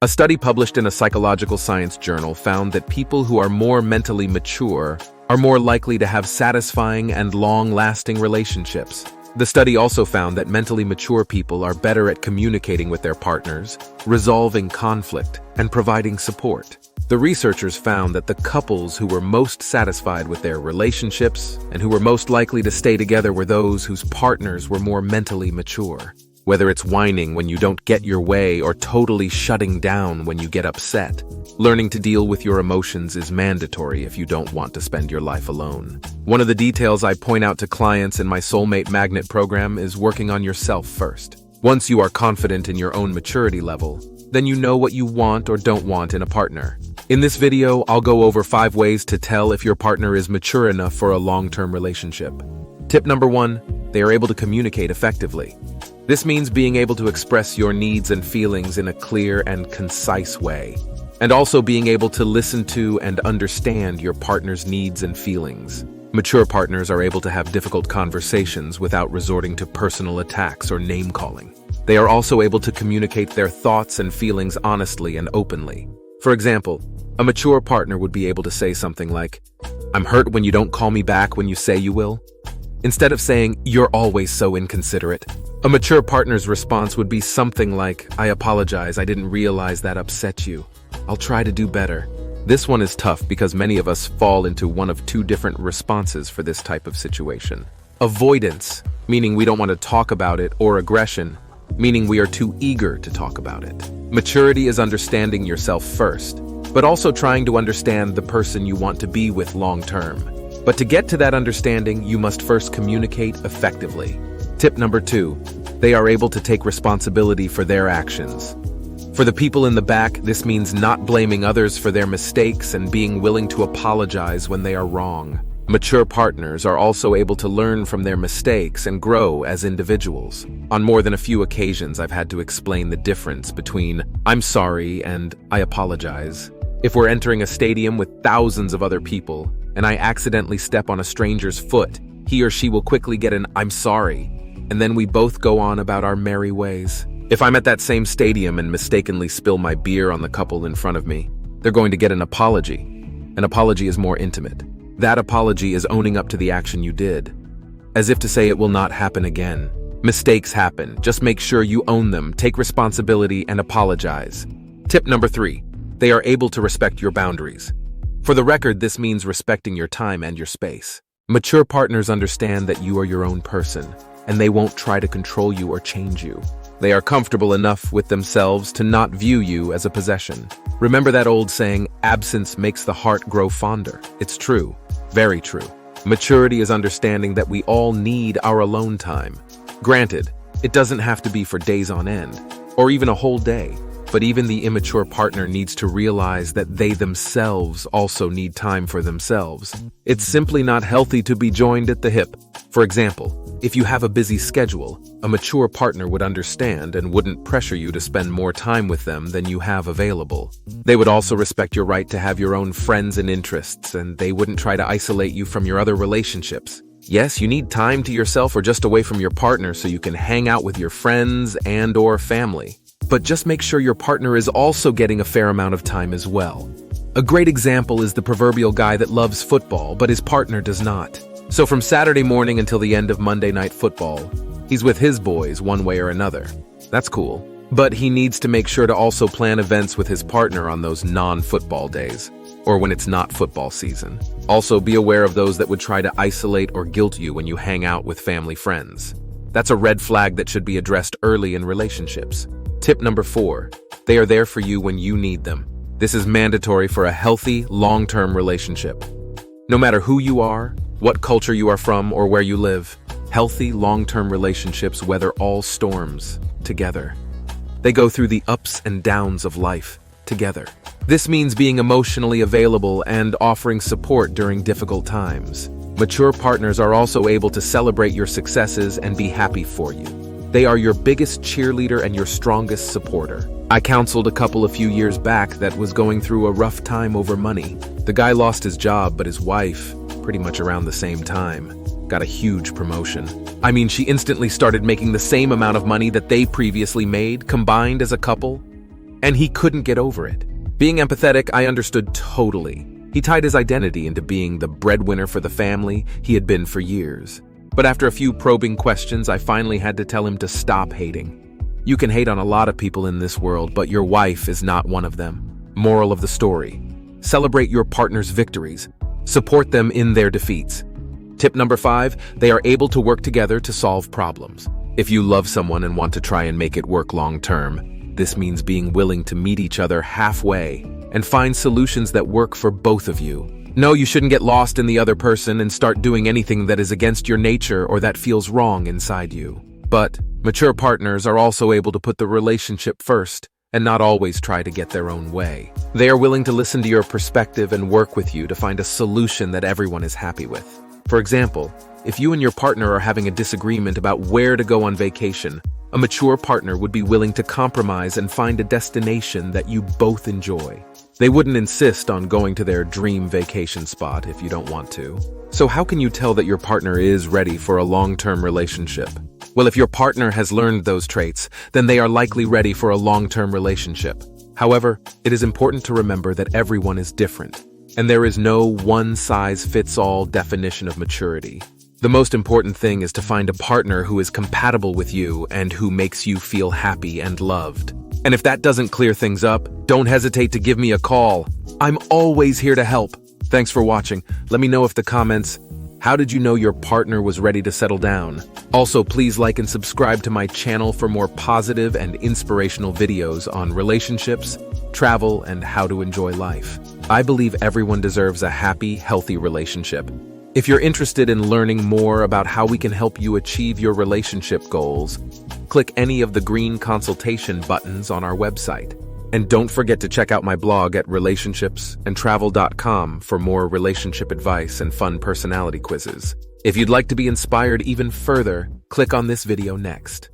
A study published in a psychological science journal found that people who are more mentally mature are more likely to have satisfying and long-lasting relationships. The study also found that mentally mature people are better at communicating with their partners, resolving conflict, and providing support. The researchers found that the couples who were most satisfied with their relationships and who were most likely to stay together were those whose partners were more mentally mature. Whether it's whining when you don't get your way or totally shutting down when you get upset, learning to deal with your emotions is mandatory if you don't want to spend your life alone. One of the details I point out to clients in my Soulmate Magnet program is working on yourself first. Once you are confident in your own maturity level, then you know what you want or don't want in a partner. In this video, I'll go over 5 ways to tell if your partner is mature enough for a long-term relationship. Tip number 1, they are able to communicate effectively. This means being able to express your needs and feelings in a clear and concise way, and also being able to listen to and understand your partner's needs and feelings. Mature partners are able to have difficult conversations without resorting to personal attacks or name-calling. They are also able to communicate their thoughts and feelings honestly and openly. For example, a mature partner would be able to say something like, "I'm hurt when you don't call me back when you say you will," instead of saying, "You're always so inconsiderate." A mature partner's response would be something like, "I apologize, I didn't realize that upset you. I'll try to do better." This one is tough because many of us fall into one of 2 different responses for this type of situation. Avoidance, meaning we don't want to talk about it, or aggression, meaning we are too eager to talk about it. Maturity is understanding yourself first, but also trying to understand the person you want to be with long term. But to get to that understanding, you must first communicate effectively. Tip number 2, they are able to take responsibility for their actions. For the people in the back, this means not blaming others for their mistakes and being willing to apologize when they are wrong. Mature partners are also able to learn from their mistakes and grow as individuals. On more than a few occasions, I've had to explain the difference between "I'm sorry" and "I apologize." If we're entering a stadium with thousands of other people, and I accidentally step on a stranger's foot, he or she will quickly get an "I'm sorry," and then we both go on about our merry ways. If I'm at that same stadium and mistakenly spill my beer on the couple in front of me, they're going to get an apology. An apology is more intimate. That apology is owning up to the action you did, as if to say it will not happen again. Mistakes happen. Just make sure you own them, take responsibility, and apologize. Tip number 3, they are able to respect your boundaries. For the record, this means respecting your time and your space. Mature partners understand that you are your own person, and they won't try to control you or change you. They are comfortable enough with themselves to not view you as a possession. Remember that old saying, "Absence makes the heart grow fonder." It's true. Very true. Maturity is understanding that we all need our alone time. Granted, it doesn't have to be for days on end, or even a whole day, but even the immature partner needs to realize that they themselves also need time for themselves. It's simply not healthy to be joined at the hip. For example, if you have a busy schedule, a mature partner would understand and wouldn't pressure you to spend more time with them than you have available. They would also respect your right to have your own friends and interests, and they wouldn't try to isolate you from your other relationships. Yes, you need time to yourself or just away from your partner so you can hang out with your friends and/or family. But just make sure your partner is also getting a fair amount of time as well. A great example is the proverbial guy that loves football, but his partner does not. So from Saturday morning until the end of Monday Night Football, he's with his boys one way or another. That's cool. But he needs to make sure to also plan events with his partner on those non-football days, or when it's not football season. Also, be aware of those that would try to isolate or guilt you when you hang out with family friends. That's a red flag that should be addressed early in relationships. Tip number 4, they are there for you when you need them. This is mandatory for a healthy, long-term relationship. No matter who you are, what culture you are from, or where you live, healthy, long-term relationships weather all storms together. They go through the ups and downs of life together. This means being emotionally available and offering support during difficult times. Mature partners are also able to celebrate your successes and be happy for you. They are your biggest cheerleader and your strongest supporter. I counseled a couple a few years back that was going through a rough time over money. The guy lost his job, but his wife, pretty much around the same time, got a huge promotion. I mean, she instantly started making the same amount of money that they previously made, combined as a couple. and he couldn't get over it. Being empathetic, I understood totally. He tied his identity into being the breadwinner for the family he had been for years. But after a few probing questions, I finally had to tell him to stop hating. You can hate on a lot of people in this world, but your wife is not one of them. Moral of the story: celebrate your partner's victories. Support them in their defeats. Tip number 5, they are able to work together to solve problems. If you love someone and want to try and make it work long term, this means being willing to meet each other halfway and find solutions that work for both of you. No, you shouldn't get lost in the other person and start doing anything that is against your nature or that feels wrong inside you. But mature partners are also able to put the relationship first and not always try to get their own way. They are willing to listen to your perspective and work with you to find a solution that everyone is happy with. For example, if you and your partner are having a disagreement about where to go on vacation, a mature partner would be willing to compromise and find a destination that you both enjoy. They wouldn't insist on going to their dream vacation spot if you don't want to. So how can you tell that your partner is ready for a long-term relationship? Well, if your partner has learned those traits, then they are likely ready for a long-term relationship. However, it is important to remember that everyone is different, and there is no one-size-fits-all definition of maturity. The most important thing is to find a partner who is compatible with you and who makes you feel happy and loved. And if that doesn't clear things up, don't hesitate to give me a call. I'm always here to help. Thanks for watching. Let me know if the comments, how did you know your partner was ready to settle down? Also, please like and subscribe to my channel for more positive and inspirational videos on relationships, travel, and how to enjoy life. I believe everyone deserves a happy, healthy relationship. If you're interested in learning more about how we can help you achieve your relationship goals, click any of the green consultation buttons on our website. And don't forget to check out my blog at relationshipsandtravel.com for more relationship advice and fun personality quizzes. If you'd like to be inspired even further, click on this video next.